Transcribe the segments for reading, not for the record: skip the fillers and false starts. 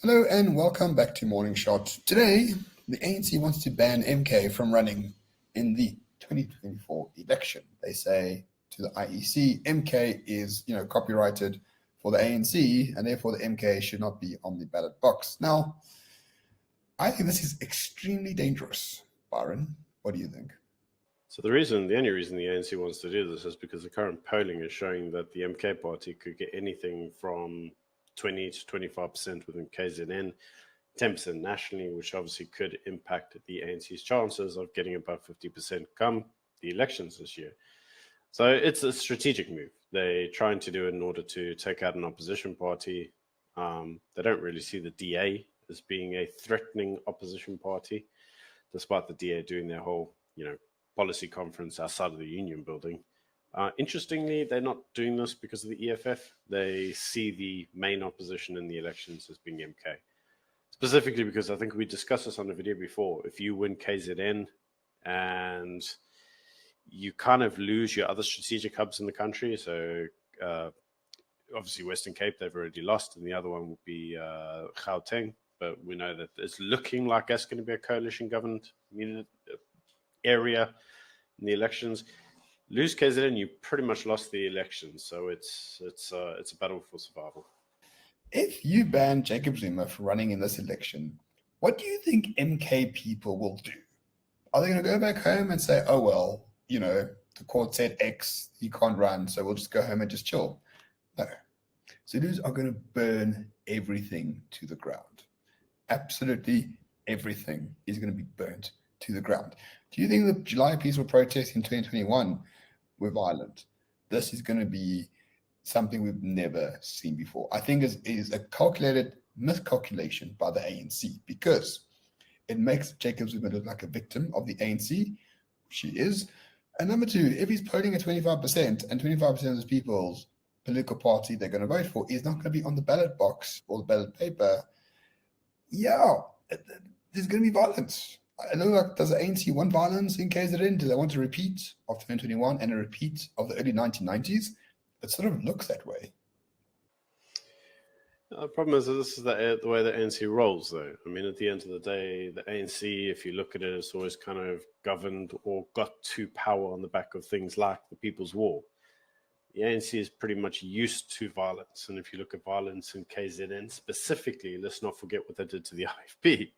Hello and welcome back to Morning Shot. Today, the ANC wants to ban MK from running in the 2024 election. They say to the IEC, MK is, copyrighted for the ANC, and therefore the MK should not be on the ballot box. Now, I think this is extremely dangerous. Byron, what do you think? So the only reason the ANC wants to do this is because the current polling is showing that the MK party could get anything from 20 to 25% within KZN, 10% nationally, which obviously could impact the ANC's chances of getting above 50% come the elections this year. So it's a strategic move. They're trying to do it in order to take out an opposition party. They don't really see the DA as being a threatening opposition party, despite the DA doing their whole, policy conference outside of the Union building. Interestingly, they're not doing this because of the EFF. They see the main opposition in the elections as being MK. Specifically because I think we discussed this on the video before. If you win KZN and you kind of lose your other strategic hubs in the country, so obviously Western Cape, they've already lost, and the other one would be Gauteng. But we know that it's looking like that's going to be a coalition governed area in the elections. Lose KZN, you pretty much lost the election. So it's a battle for survival. If you ban Jacob Zuma for running in this election, what do you think MK people will do? Are they going to go back home and say, oh, well, the court said X, he can't run, so we'll just go home and just chill? No. Zulus are going to burn everything to the ground. Absolutely everything is going to be burnt to the ground. Do you think the July peaceful protests in 2021 were violent? This is going to be something we've never seen before. I think it is a calculated miscalculation by the ANC because it makes Jacob Zuma look like a victim of the ANC, which he is. And number two, if he's polling at 25% and 25% of those people's political party they're going to vote for is not going to be on the ballot box or the ballot paper, there's going to be violence. I know, does the ANC want violence in KZN? Do they want a repeat of 2021 and a repeat of the early 1990s? It sort of looks that way. The problem is that this is the way the ANC rolls, though. I mean, at the end of the day, the ANC, if you look at it, it's always kind of governed or got to power on the back of things like the People's War. The ANC is pretty much used to violence. And if you look at violence in KZN specifically, let's not forget what they did to the IFP.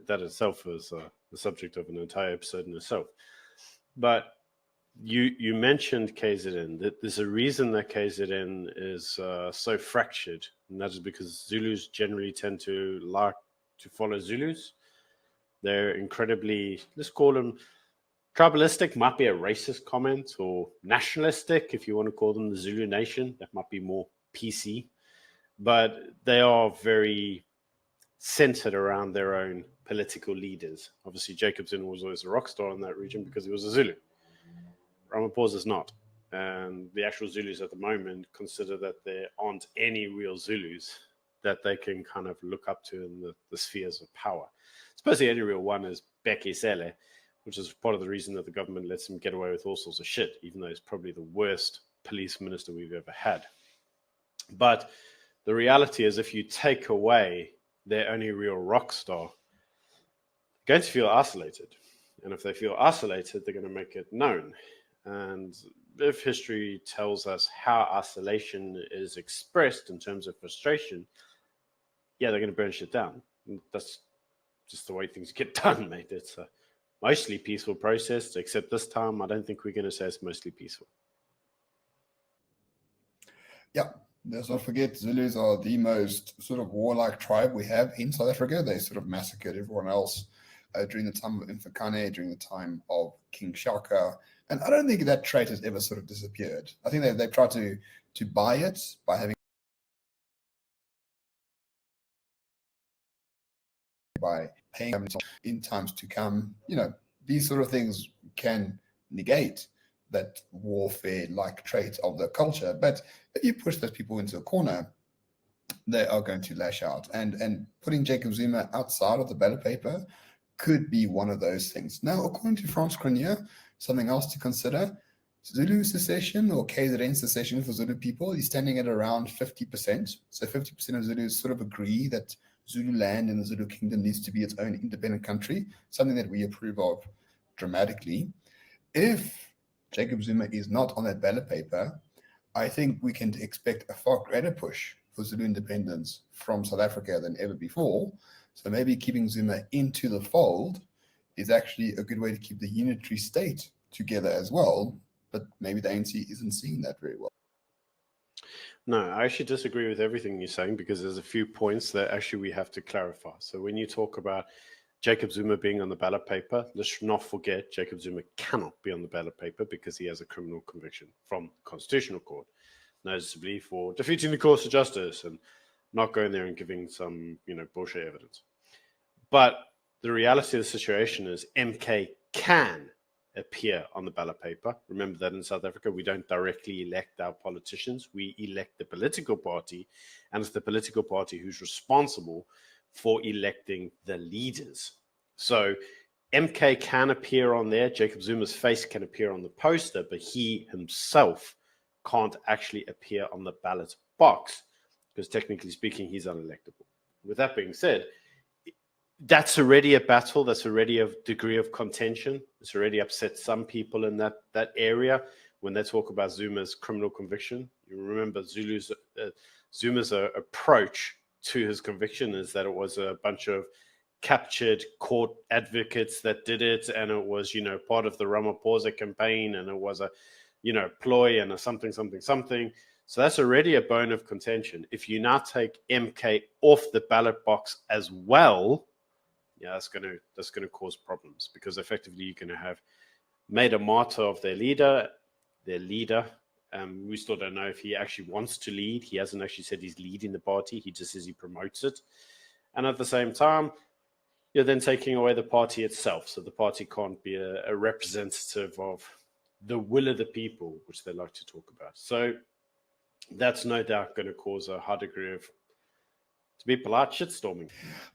That itself is the subject of an entire episode in itself. But you mentioned KZN. That there's a reason that KZN is so fractured, and that is because Zulus generally tend to like to follow Zulus. They're incredibly, let's call them tribalistic, might be a racist comment, or nationalistic, if you want to call them the Zulu nation. That might be more PC. But they are very centered around their own political leaders. Obviously, Jacob Zuma was always a rock star in that region because he was a Zulu. Ramaphosa is not. And the actual Zulus at the moment consider that there aren't any real Zulus that they can kind of look up to in the spheres of power. I suppose the only real one is Bheki Cele, which is part of the reason that the government lets him get away with all sorts of shit, even though he's probably the worst police minister we've ever had. But the reality is, if you take away their only real rock star, they're going to feel isolated. And if they feel isolated, they're going to make it known. And if history tells us how isolation is expressed in terms of frustration, they're going to burn shit down. And that's just the way things get done, mate. It's a mostly peaceful process, except this time I don't think we're going to say it's mostly peaceful. Yeah. Let's not forget, Zulus are the most sort of warlike tribe we have in South Africa. They sort of massacred everyone else during the time of Mfecane, during the time of King Shaka. And I don't think that trait has ever sort of disappeared. I think they've tried to buy it by paying them in times to come. These sort of things can negate that warfare-like trait of the culture. But if you push those people into a corner, they are going to lash out. And putting Jacob Zuma outside of the ballot paper could be one of those things. Now, according to France Grenier, something else to consider, Zulu secession or KZN secession for Zulu people is standing at around 50%. So 50% of Zulus sort of agree that Zululand and the Zulu kingdom needs to be its own independent country, something that we approve of dramatically. If Jacob Zuma is not on that ballot paper, I think we can expect a far greater push for Zulu independence from South Africa than ever before. So maybe keeping Zuma into the fold is actually a good way to keep the unitary state together as well. But maybe the ANC isn't seeing that very well. No, I actually disagree with everything you're saying because there's a few points that actually we have to clarify. So when you talk about Jacob Zuma being on the ballot paper, let's not forget Jacob Zuma cannot be on the ballot paper because he has a criminal conviction from the Constitutional Court, noticeably for defeating the course of justice and not going there and giving some, bullshit evidence. But the reality of the situation is MK can appear on the ballot paper. Remember that in South Africa, we don't directly elect our politicians. We elect the political party, and it's the political party who's responsible for electing the leaders. So MK can appear on there. Jacob Zuma's face can appear on the poster, but he himself can't actually appear on the ballot box because technically speaking, he's unelectable. With that being said, that's already a battle. That's already a degree of contention. It's already upset some people in that area when they talk about Zuma's criminal conviction. You remember Zuma's approach to his conviction is that it was a bunch of captured court advocates that did it, and it was, part of the Ramaphosa campaign, and it was a, ploy and a something. So that's already a bone of contention. If you now take MK off the ballot box as well, that's going to cause problems because effectively you're going to have made a martyr of their leader. We still don't know if he actually wants to lead. He hasn't actually said he's leading the party. He just says he promotes it. And at the same time, you're then taking away the party itself. So the party can't be a representative of the will of the people, which they like to talk about. So that's no doubt going to cause a high degree of, to be polite, shitstorming.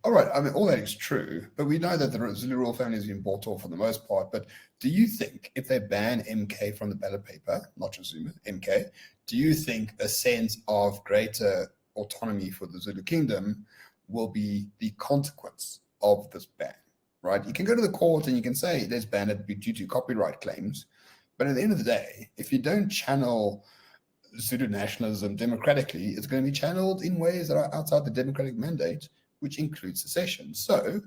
All right. I mean, all that is true, but we know that the Zulu royal family has been bought off for the most part. But do you think if they ban MK from the ballot paper, not just Zuma, MK, do you think a sense of greater autonomy for the Zulu kingdom will be the consequence of this ban? Right? You can go to the court and you can say let's ban it due to copyright claims. But at the end of the day, if you don't channel Zulu nationalism democratically, it's going to be channeled in ways that are outside the democratic mandate, which includes secession. So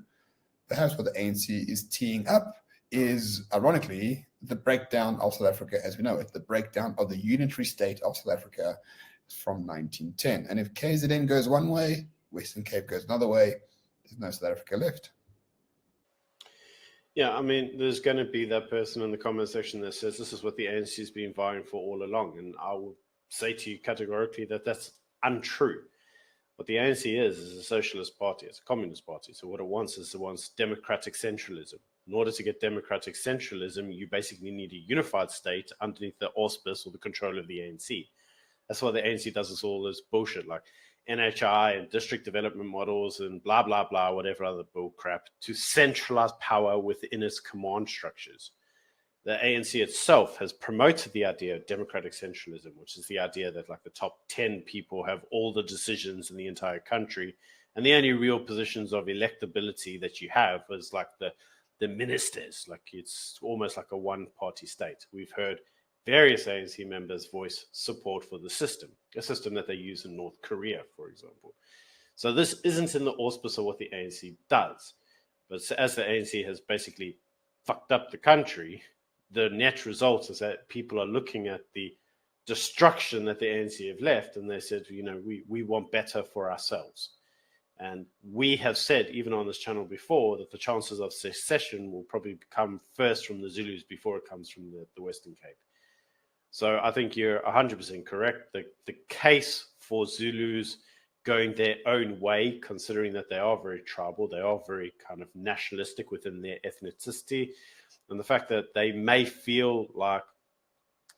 perhaps what the ANC is teeing up is, ironically, the breakdown of South Africa as we know it, the breakdown of the unitary state of South Africa from 1910. And if KZN goes one way, Western Cape goes another way, there's no South Africa left. Yeah, I mean, there's going to be that person in the comment section that says this is what the ANC has been vying for all along. And I will say to you categorically that that's untrue. What the ANC is a socialist party, it's a communist party. So what it wants is it wants democratic centralism. In order to get democratic centralism, you basically need a unified state underneath the auspice or the control of the ANC. That's why the ANC does all this bullshit like NHI and district development models and blah, blah, blah, whatever other bull crap to centralize power within its command structures. The ANC itself has promoted the idea of democratic centralism, which is the idea that like the top 10 people have all the decisions in the entire country. And the only real positions of electability that you have is like the ministers, like it's almost like a one-party state. We've heard various ANC members voice support for the system, a system that they use in North Korea, for example. So this isn't in the auspice of what the ANC does. But as the ANC has basically fucked up the country, the net result is that people are looking at the destruction that the ANC have left, and they said, we want better for ourselves. And we have said, even on this channel before, that the chances of secession will probably come first from the Zulus before it comes from the Western Cape. So I think you're 100% correct. The case for Zulus going their own way, considering that they are very tribal, they are very kind of nationalistic within their ethnicity, and the fact that they may feel like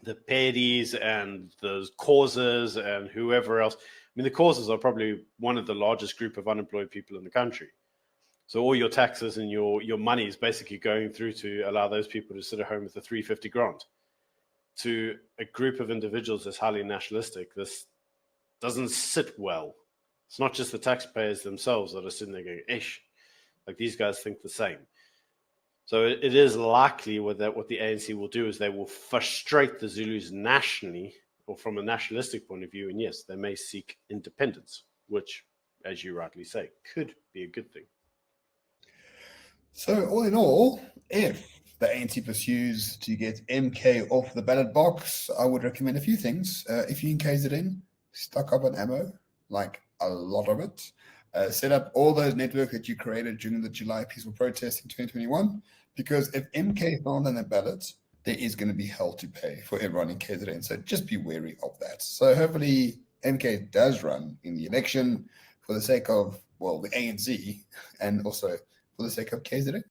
the Pedis and the causes and whoever else. I mean, the causes are probably one of the largest group of unemployed people in the country. So all your taxes and your money is basically going through to allow those people to sit at home with a 350 grant. to a group of individuals that's highly nationalistic, this doesn't sit well. It's not just the taxpayers themselves that are sitting there going, ish, like these guys think the same. So it is likely that what the ANC will do is they will frustrate the Zulus nationally or from a nationalistic point of view. And yes, they may seek independence, which, as you rightly say, could be a good thing. So all in all, if the ANC pursues to get MK off the ballot box, I would recommend a few things. If you encase it in, stock up on ammo, like a lot of it. Set up all those networks that you created during the July peaceful protest in 2021, because if MK is not on the ballot, there is going to be hell to pay for everyone in KZN. So just be wary of that. So hopefully MK does run in the election for the sake of, well, the ANC and also for the sake of KZN.